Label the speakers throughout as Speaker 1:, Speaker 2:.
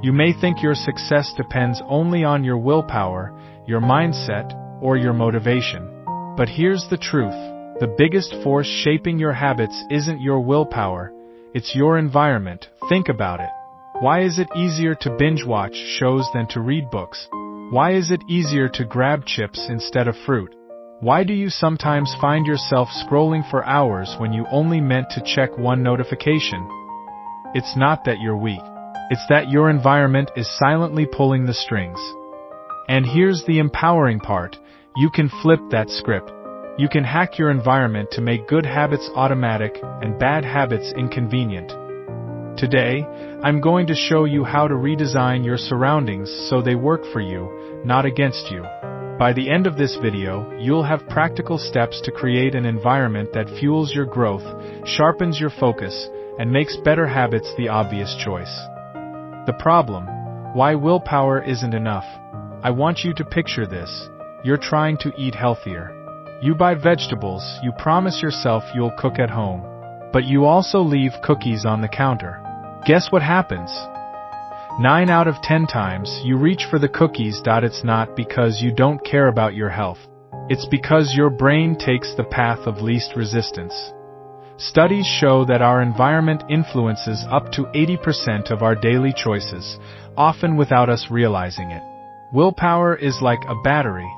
Speaker 1: You may think your success depends only on your willpower, your mindset, or your motivation. But here's the truth. The biggest force shaping your habits isn't your willpower, it's your environment. Think about it. Why is it easier to binge-watch shows than to read books? Why is it easier to grab chips instead of fruit? Why do you sometimes find yourself scrolling for hours when you only meant to check one notification? It's not that you're weak. It's that your environment is silently pulling the strings. And here's the empowering part. You can flip that script. You can hack your environment to make good habits automatic and bad habits inconvenient. Today, I'm going to show you how to redesign your surroundings so they work for you, not against you. By the end of this video, you'll have practical steps to create an environment that fuels your growth, sharpens your focus, and makes better habits the obvious choice. The problem: why willpower isn't enough. I want you to picture this. You're trying to eat healthier. You buy vegetables, you promise yourself you'll cook at home. But you also leave cookies on the counter. Guess what happens? 9 out of 10 times, you reach for the cookies. It's not because you don't care about your health. It's because your brain takes the path of least resistance. Studies show that our environment influences up to 80% of our daily choices, often without us realizing it. Willpower is like a battery.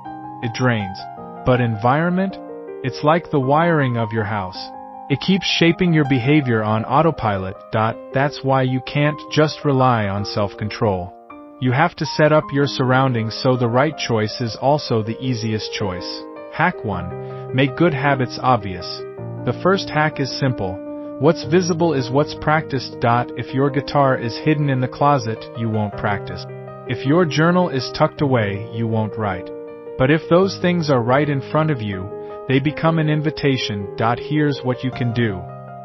Speaker 1: It drains. But environment? It's like the wiring of your house. It keeps shaping your behavior on autopilot. That's why you can't just rely on self-control. You have to set up your surroundings so the right choice is also the easiest choice. Hack 1. Make good habits obvious. The first hack is simple. What's visible is what's practiced. If your guitar is hidden in the closet, you won't practice. If your journal is tucked away, you won't write. But if those things are right in front of you, they become an invitation. Here's what you can do.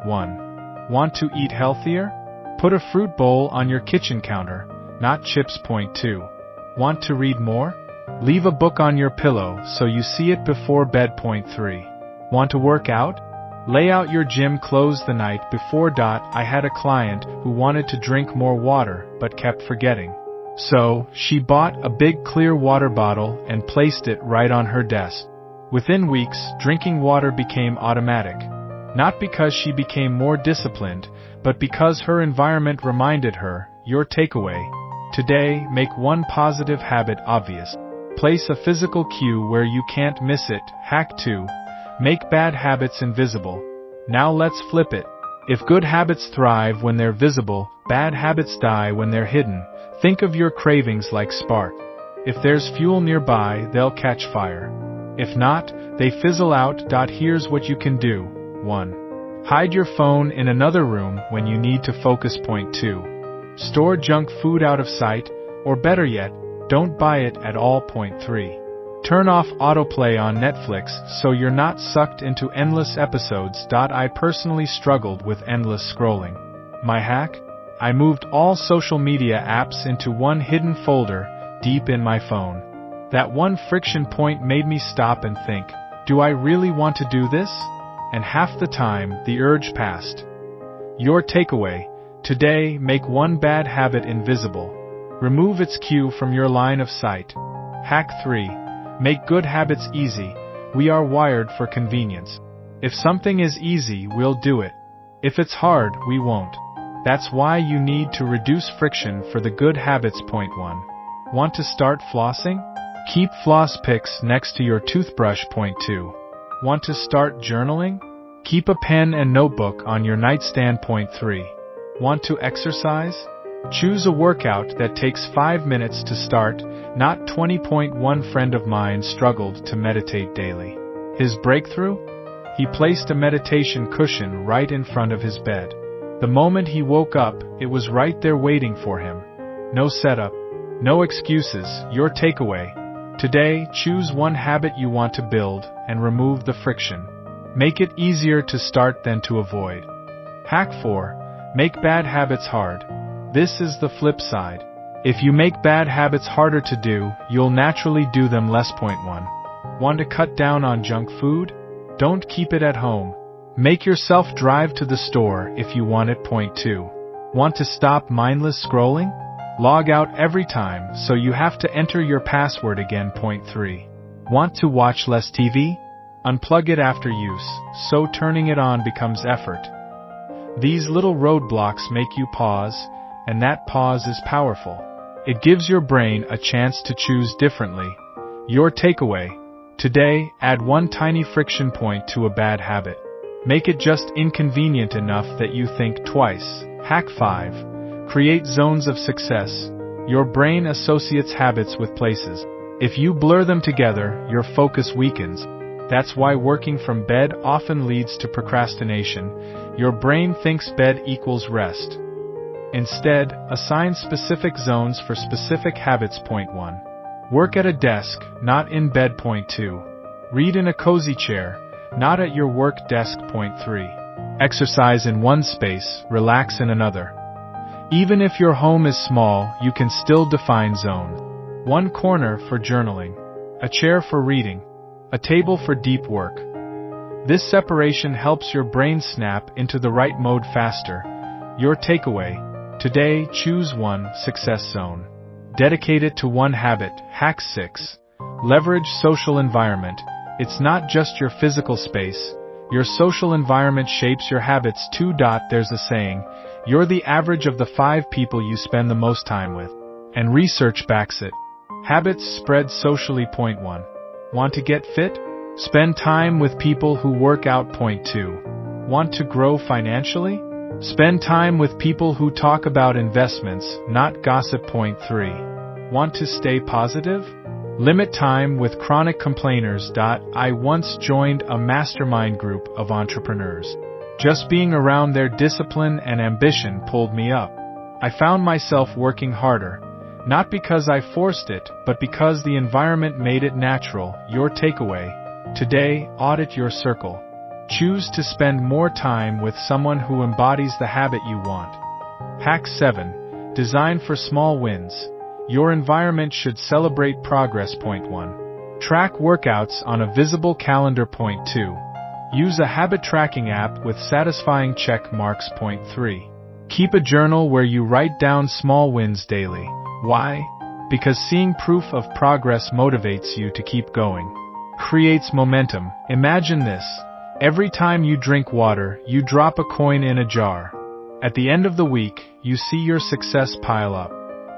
Speaker 1: 1. Want to eat healthier? Put a fruit bowl on your kitchen counter, not chips. 2. Want to read more? Leave a book on your pillow so you see it before bed. 3. Want to work out? Lay out your gym clothes the night before. I had a client who wanted to drink more water but kept forgetting. So, she bought a big clear water bottle and placed it right on her desk. Within weeks, drinking water became automatic. Not because she became more disciplined, but because her environment reminded her. Your takeaway: today, make one positive habit obvious. Place a physical cue where you can't miss it. Hack 2. Make bad habits invisible. Now let's flip it. If good habits thrive when they're visible, bad habits die when they're hidden. Think of your cravings like spark. If there's fuel nearby, they'll catch fire. If not, they fizzle out. Here's what you can do. 1. Hide your phone in another room when you need to focus. 2. Store junk food out of sight, or better yet, don't buy it at all. 3. Turn off autoplay on Netflix so you're not sucked into endless episodes. I personally struggled with endless scrolling. My hack? I moved all social media apps into one hidden folder, deep in my phone. That one friction point made me stop and think, do I really want to do this? And half the time, the urge passed. Your takeaway: today, make one bad habit invisible. Remove its cue from your line of sight. Hack 3. Make good habits easy. We are wired for convenience. If something is easy, we'll do it. If it's hard, we won't. That's why you need to reduce friction for the good habits. 1. Want to start flossing? Keep floss picks next to your toothbrush. 2. Want to start journaling? Keep a pen and notebook on your nightstand. 3. Want to exercise? Choose a workout that takes 5 minutes to start, not 20. One friend of mine struggled to meditate daily. His breakthrough? He placed a meditation cushion right in front of his bed. The moment he woke up, it was right there waiting for him. No setup, no excuses. Your takeaway: today, choose one habit you want to build and remove the friction. Make it easier to start than to avoid. Hack 4. Make bad habits hard. This is the flip side. If you make bad habits harder to do, you'll naturally do them less. 1. Want to cut down on junk food? Don't keep it at home. Make yourself drive to the store if you want it. 2. Want to stop mindless scrolling? Log out every time, so you have to enter your password again. Point 3. Want to watch less TV? Unplug it after use, so turning it on becomes effort. These little roadblocks make you pause, and that pause is powerful. It gives your brain a chance to choose differently. Your takeaway: today, add one tiny friction point to a bad habit. Make it just inconvenient enough that you think twice. Hack 5. Create zones of success. Your brain associates habits with places. If you blur them together, your focus weakens. That's why working from bed often leads to procrastination. Your brain thinks bed equals rest. Instead, assign specific zones for specific habits. Point 1. Work at a desk, not in bed. Point 2. Read in a cozy chair, not at your work desk. Point 3. Exercise in one space, relax in another. Even if your home is small, you can still define zones. One corner for journaling, a chair for reading, a table for deep work. This separation helps your brain snap into the right mode faster. Your takeaway: today, choose one success zone. Dedicate it to one habit. Hack 6. Leverage social environment. It's not just your physical space. Your social environment shapes your habits too. There's a saying, you're the average of the 5 people you spend the most time with. And research backs it. Habits spread socially. Point 1. Want to get fit? Spend time with people who work out. Point 2. Want to grow financially? Spend time with people who talk about investments, not gossip. Point 3. Want to stay positive? Limit time with chronic complainers. I once joined a mastermind group of entrepreneurs. Just being around their discipline and ambition pulled me up. I found myself working harder, not because I forced it, but because the environment made it natural. Your takeaway: today, audit your circle. Choose to spend more time with someone who embodies the habit you want. Hack 7. Design for small wins. Your environment should celebrate progress. Point 1. Track workouts on a visible calendar. Point 2. Use a habit tracking app with satisfying check marks. Point 3. Keep a journal where you write down small wins daily. Why? Because seeing proof of progress motivates you to keep going. Creates momentum. Imagine this. Every time you drink water, you drop a coin in a jar. At the end of the week, you see your success pile up.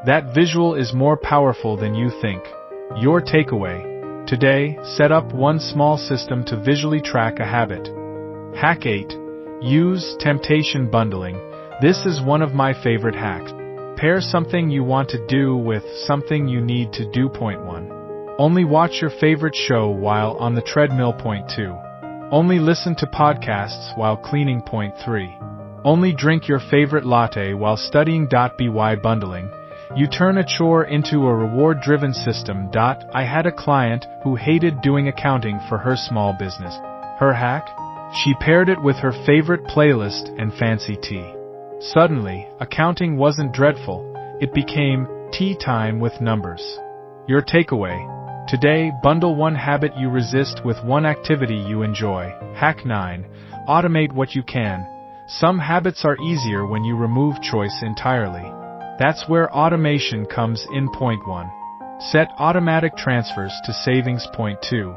Speaker 1: That visual is more powerful than you think. Your takeaway: today, set up one small system to visually track a habit. Hack 8. Use temptation bundling. This is one of my favorite hacks. Pair something you want to do with something you need to do. Point 1. Only watch your favorite show while on the treadmill. Point 2. Only listen to podcasts while cleaning. Point 3. Only drink your favorite latte while studying. By bundling, you turn a chore into a reward-driven system. I had a client who hated doing accounting for her small business. Her hack? She paired it with her favorite playlist and fancy tea. Suddenly, accounting wasn't dreadful. It became tea time with numbers. Your takeaway: today, bundle one habit you resist with one activity you enjoy. Hack 9. Automate what you can. Some habits are easier when you remove choice entirely. That's where automation comes in. Point 1. Set automatic transfers to savings. Point 2.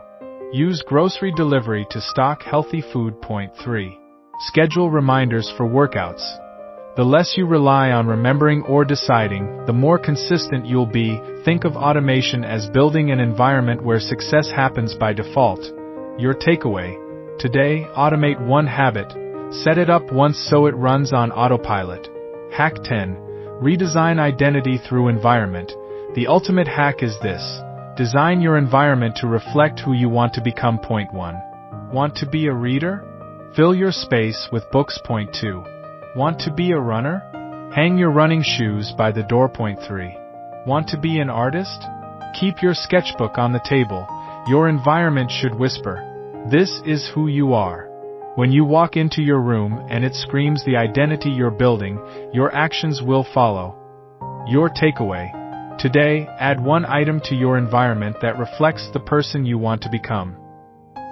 Speaker 1: Use grocery delivery to stock healthy food. Point 3. Schedule reminders for workouts. The less you rely on remembering or deciding, the more consistent you'll be. Think of automation as building an environment where success happens by default. Your takeaway: today, automate one habit. Set it up once so it runs on autopilot. Hack 10. Redesign identity through environment. The ultimate hack is this: design your environment to reflect who you want to become. Point 1. Want to be a reader? Fill your space with books. Point 2. Want to be a runner? Hang your running shoes by the door. Point 3. Want to be an artist? Keep your sketchbook on the table. Your environment should whisper, "This is who you are." When you walk into your room and it screams the identity you're building, your actions will follow. Your takeaway: today, add one item to your environment that reflects the person you want to become.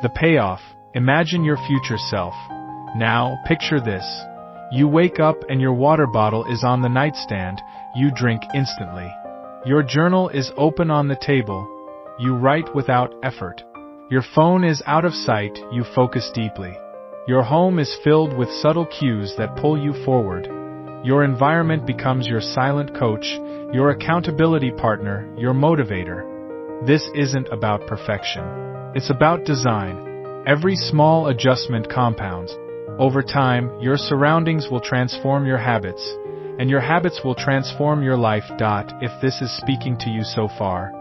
Speaker 1: The payoff: imagine your future self. Now, picture this. You wake up and your water bottle is on the nightstand, you drink instantly. Your journal is open on the table, you write without effort. Your phone is out of sight, you focus deeply. Your home is filled with subtle cues that pull you forward. Your environment becomes your silent coach, your accountability partner, your motivator. This isn't about perfection. It's about design. Every small adjustment compounds. Over time, your surroundings will transform your habits, and your habits will transform your life. If this is speaking to you so far,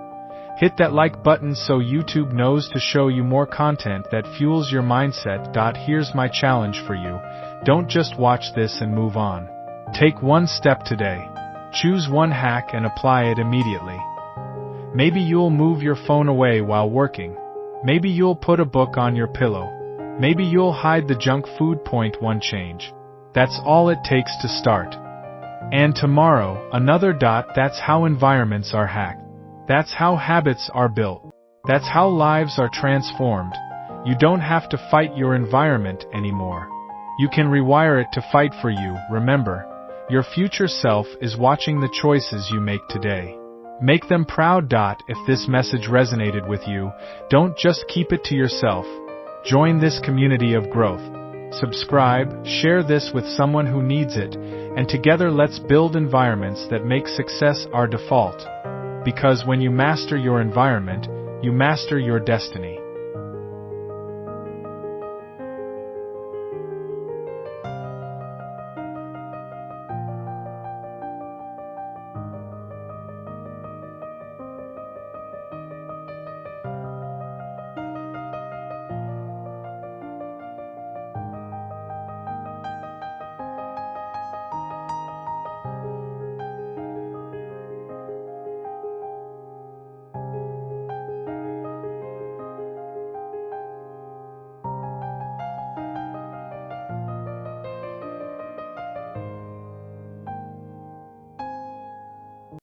Speaker 1: hit that like button so YouTube knows to show you more content that fuels your mindset. Here's my challenge for you. Don't just watch this and move on. Take one step today. Choose one hack and apply it immediately. Maybe you'll move your phone away while working. Maybe you'll put a book on your pillow. Maybe you'll hide the junk food. Point one change. That's all it takes to start. And tomorrow, another. That's how environments are hacked. That's how habits are built. That's how lives are transformed. You don't have to fight your environment anymore. You can rewire it to fight for you. Remember, your future self is watching the choices you make today. Make them proud. If this message resonated with you, don't just keep it to yourself. Join this community of growth. Subscribe, share this with someone who needs it, and together let's build environments that make success our default. Because when you master your environment, you master your destiny.